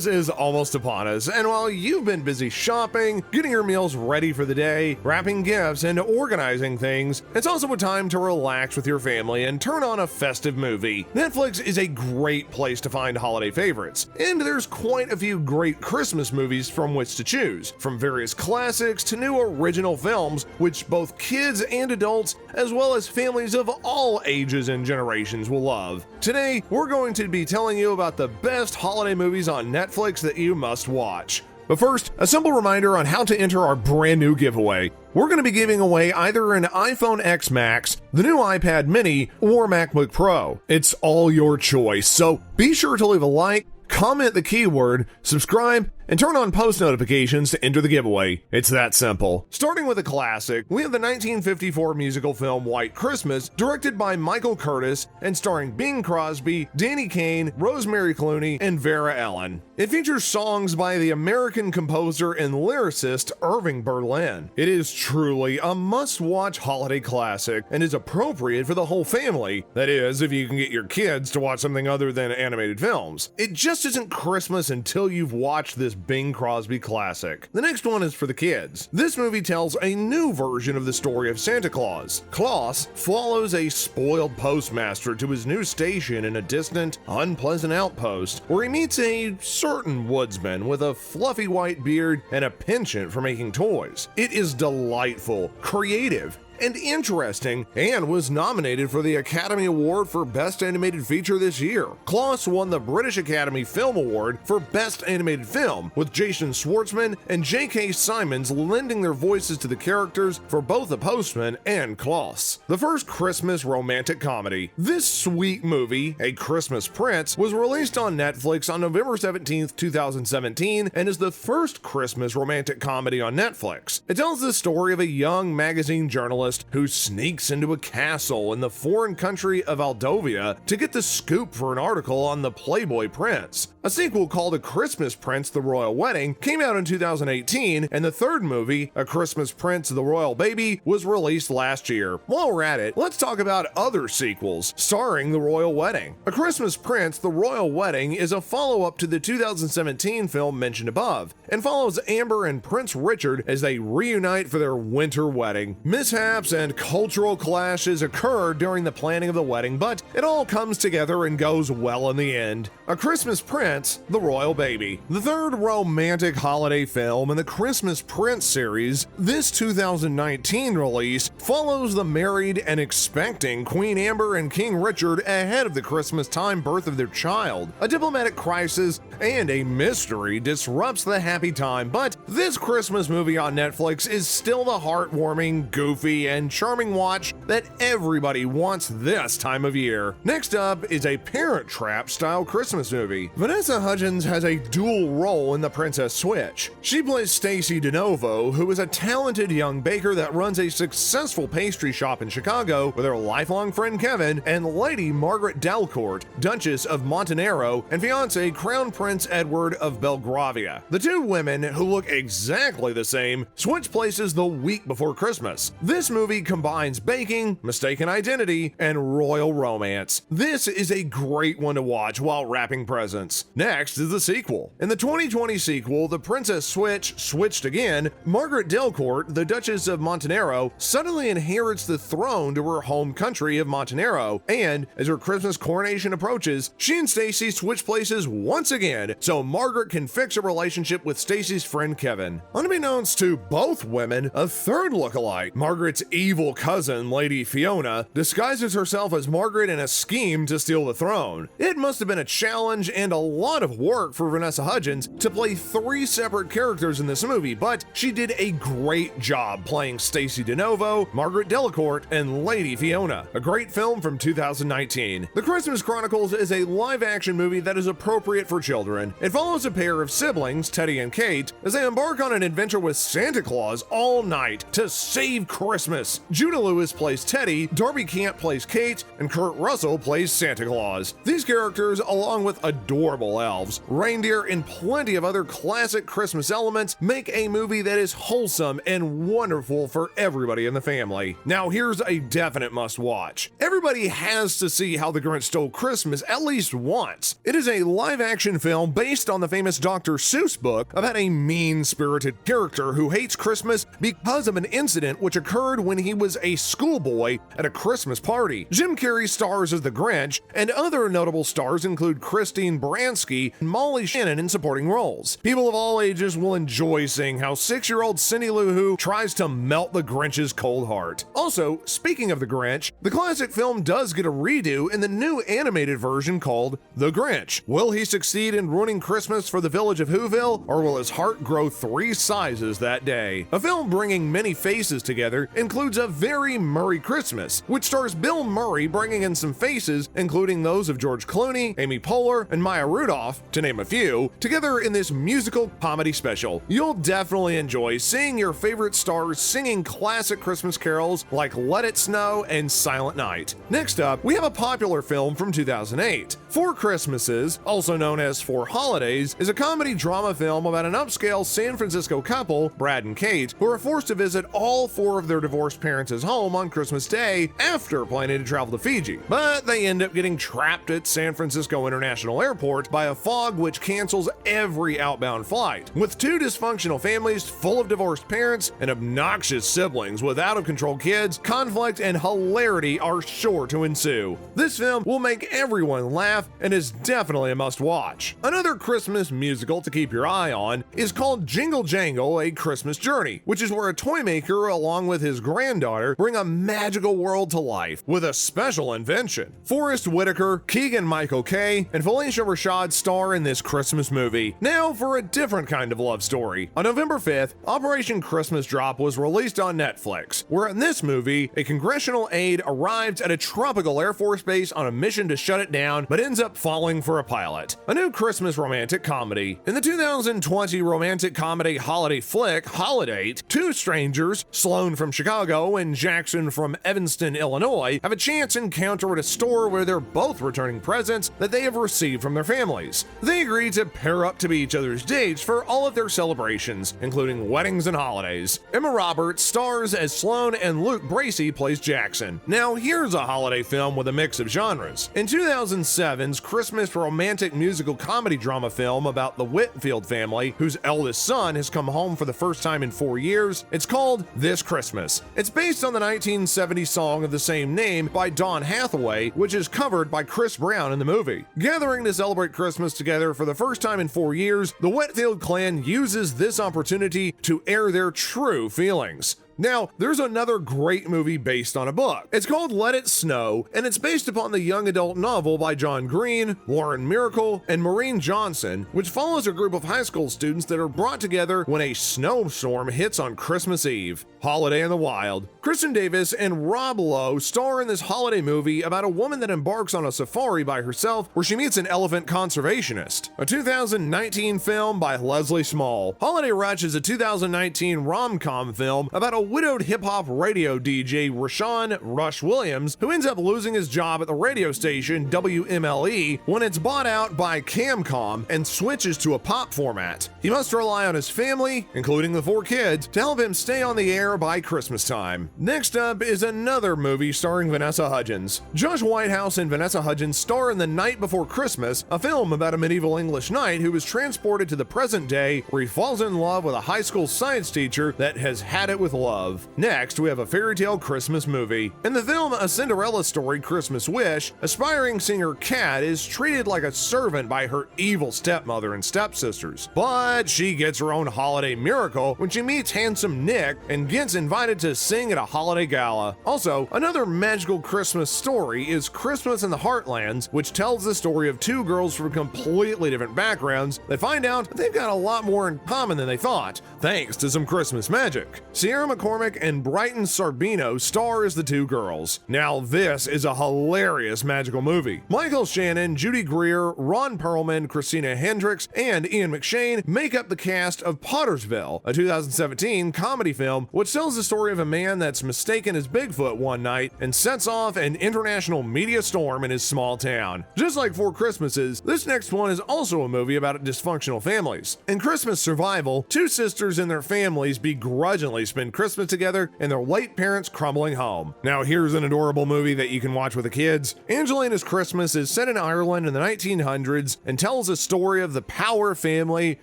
Christmas is almost upon us, and while you've been busy shopping, getting your meals ready for the day, wrapping gifts, and organizing things, it's also a time to relax with your family and turn on a festive movie. Netflix is a great place to find holiday favorites, and there's quite a few great Christmas movies from which to choose, from various classics to new original films, which both kids and adults, as well as families of all ages and generations will love. Today, we're going to be telling you about the best holiday movies on Netflix that you must watch. But first, a simple reminder on how to enter our brand new giveaway. We're going to be giving away either an iPhone X Max, the new iPad mini, or MacBook Pro. It's all your choice, so be sure to leave a like, comment the keyword, subscribe, and turn on post notifications to enter the giveaway. It's that simple. Starting with a classic, we have the 1954 musical film White Christmas, directed by Michael Curtis and starring Bing Crosby, Danny Kaye, Rosemary Clooney, and Vera Ellen. It features songs by the American composer and lyricist Irving Berlin. It is truly a must-watch holiday classic and is appropriate for the whole family. That is, if you can get your kids to watch something other than animated films. It just isn't Christmas until you've watched this Bing Crosby classic. The next one is for the kids. This movie tells a new version of the story of Santa Claus. Claus follows a spoiled postmaster to his new station in a distant, unpleasant outpost, where he meets a certain woodsman with a fluffy white beard and a penchant for making toys. It is delightful, creative, and interesting, and was nominated for the Academy Award for Best Animated Feature this year. Klaus won the British Academy Film Award for Best Animated Film, with Jason Schwartzman and J.K. Simmons lending their voices to the characters for both the postman and Klaus. The first Christmas romantic comedy. This sweet movie, A Christmas Prince, was released on Netflix on November 17, 2017, and is the first Christmas romantic comedy on Netflix. It tells the story of a young magazine journalist who sneaks into a castle in the foreign country of Aldovia to get the scoop for an article on the Playboy Prince. A sequel called A Christmas Prince: The Royal Wedding came out in 2018, and the third movie, A Christmas Prince: The Royal Baby, was released last year. While we're at it, let's talk about other sequels starring the Royal Wedding. A Christmas Prince: The Royal Wedding is a follow-up to the 2017 film mentioned above, and follows Amber and Prince Richard as they reunite for their winter wedding. Mishaps and cultural clashes occur during the planning of the wedding, but it all comes together and goes well in the end. A Christmas Prince: The Royal Baby. The third romantic holiday film in the Christmas Prince series, this 2019 release follows the married and expecting Queen Amber and King Richard ahead of the Christmas time birth of their child. A diplomatic crisis and a mystery disrupts the happy time, but this Christmas movie on Netflix is still the heartwarming, goofy, and charming watch that everybody wants this time of year. Next up is a Parent Trap style Christmas movie. Vanessa Hudgens has a dual role in The Princess Switch. She plays Stacy DeNovo, who is a talented young baker that runs a successful pastry shop in Chicago with her lifelong friend Kevin, and Lady Margaret Delcourt, Duchess of Montenero, and fiance Crown Prince Edward of Belgravia. The two women, who look exactly the same, switch places the week before Christmas. This movie combines baking, mistaken identity, and royal romance. This is a great one to watch while wrapping presents. Next is the sequel. In the 2020 sequel, The Princess Switch Switched Again, Margaret Delcourt, the Duchess of Montenero, suddenly inherits the throne to her home country of Montenero, and as her Christmas coronation approaches, she and Stacy switch places once again so Margaret can fix a relationship with Stacy's friend Kevin. Unbeknownst to both women, a third lookalike, Margaret's evil cousin, Lady Fiona, disguises herself as Margaret in a scheme to steal the throne. It must have been a challenge and a lot of work for Vanessa Hudgens to play three separate characters in this movie, but she did a great job playing Stacy DeNovo, Margaret Delacourt, and Lady Fiona. A great film from 2019. The Christmas Chronicles is a live-action movie that is appropriate for children. It follows a pair of siblings, Teddy and Kate, as they embark on an adventure with Santa Claus all night to save Christmas Christmas. Judah Lewis plays Teddy, Darby Camp plays Kate, and Kurt Russell plays Santa Claus. These characters, along with adorable elves, reindeer, and plenty of other classic Christmas elements, make a movie that is wholesome and wonderful for everybody in the family. Now here's a definite must-watch. Everybody has to see How the Grinch Stole Christmas at least once. It is a live-action film based on the famous Dr. Seuss book about a mean-spirited character who hates Christmas because of an incident which occurred when he was a schoolboy at a Christmas party. Jim Carrey stars as the Grinch, and other notable stars include Christine Baranski and Molly Shannon in supporting roles. People of all ages will enjoy seeing how 6-year-old Cindy Lou Who tries to melt the Grinch's cold heart. Also, speaking of the Grinch, the classic film does get a redo in the new animated version called The Grinch. Will he succeed in ruining Christmas for the village of Whoville, or will his heart grow 3 sizes that day? A film bringing many faces together includes A Very Murray Christmas, which stars Bill Murray bringing in some faces, including those of George Clooney, Amy Poehler, and Maya Rudolph, to name a few, together in this musical comedy special. You'll definitely enjoy seeing your favorite stars singing classic Christmas carols like Let It Snow and Silent Night. Next up, we have a popular film from 2008. Four Christmases, also known as Four Holidays, is a comedy drama film about an upscale San Francisco couple, Brad and Kate, who are forced to visit all 4 of their divorced parents' home on Christmas Day after planning to travel to Fiji. But they end up getting trapped at San Francisco International Airport by a fog which cancels every outbound flight. With 2 dysfunctional families full of divorced parents and obnoxious siblings with out-of-control kids, conflict and hilarity are sure to ensue. This film will make everyone laugh and is definitely a must-watch. Another Christmas musical to keep your eye on is called Jingle Jangle: A Christmas Journey, which is where a toy maker along with his granddaughter bring a magical world to life with a special invention. Forrest Whitaker, Keegan-Michael Kay, and Felicia Rashad star in this Christmas movie. Now for a different kind of love story. On November 5th, Operation Christmas Drop was released on Netflix, where in this movie, a congressional aide arrives at a tropical Air Force base on a mission to shut it down, but ends up falling for a pilot. A new Christmas romantic comedy. In the 2020 romantic comedy holiday flick, Holidate, 2 strangers, Sloan from Chicago and Jackson from Evanston, Illinois, have a chance encounter at a store where they're both returning presents that they have received from their families. They agree to pair up to be each other's dates for all of their celebrations, including weddings and holidays. Emma Roberts stars as Sloan and Luke Bracey plays Jackson. Now here's a holiday film with a mix of genres. In 2007's Christmas romantic musical comedy drama film about the Whitfield family, whose eldest son has come home for the first time in 4 years, it's called This Christmas. It's based on the 1970 song of the same name by Dawn Hathaway, which is covered by Chris Brown in the movie. Gathering to celebrate Christmas together for the first time in 4 years, the Whitfield clan uses this opportunity to air their true feelings. Now, there's another great movie based on a book. It's called Let It Snow, and it's based upon the young adult novel by John Green, Lauren Miracle, and Maureen Johnson, which follows a group of high school students that are brought together when a snowstorm hits on Christmas Eve. Holiday in the Wild. Kristen Davis and Rob Lowe star in this holiday movie about a woman that embarks on a safari by herself where she meets an elephant conservationist. A 2019 film by Leslie Small. Holiday Rush is a 2019 rom-com film about a widowed hip-hop radio DJ Rashawn Rush Williams, who ends up losing his job at the radio station WMLE when it's bought out by Camcom and switches to a pop format. He must rely on his family, including the 4 kids, to help him stay on the air by Christmas time. Next up is another movie starring Vanessa Hudgens. Josh Whitehouse and Vanessa Hudgens star in The Night Before Christmas, a film about a medieval English knight who is transported to the present day where he falls in love with a high school science teacher that has had it with love. Next, we have a fairy tale Christmas movie. In the film A Cinderella Story Christmas Wish, aspiring singer Kat is treated like a servant by her evil stepmother and stepsisters. But she gets her own holiday miracle when she meets handsome Nick and gets invited to sing at a holiday gala. Also, another magical Christmas story is Christmas in the Heartlands, which tells the story of 2 girls from completely different backgrounds that find out they've got a lot more in common than they thought, thanks to some Christmas magic. Sierra McCormick and Brighton Sarbino star as the two girls. Now this is a hilarious magical movie. Michael Shannon, Judy Greer, Ron Perlman, Christina Hendricks, and Ian McShane make up the cast of Pottersville, a 2017 comedy film which tells the story of a man that's mistaken as Bigfoot one night and sets off an international media storm in his small town. Just like Four Christmases, this next one is also a movie about dysfunctional families. In Christmas Survival, two sisters and their families begrudgingly spend Christmas together in their late parents' crumbling home. Now here's an adorable movie that you can watch with the kids. Angelina's Christmas is set in Ireland in the 1900s and tells a story of the Power family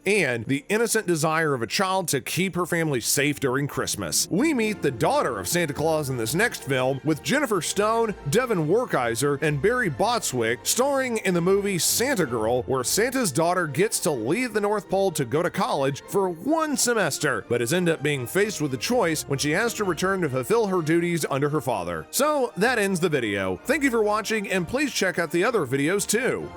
and the innocent desire of a child to keep her family safe during Christmas. We meet the daughter of Santa Claus in this next film with Jennifer Stone, Devin Workizer, and Barry Botswick starring in the movie Santa Girl, where Santa's daughter gets to leave the North Pole to go to college for one semester, but is ended up being faced with a choice when she has to return to fulfill her duties under her father. So that ends the video. Thank you for watching, and please check out the other videos too.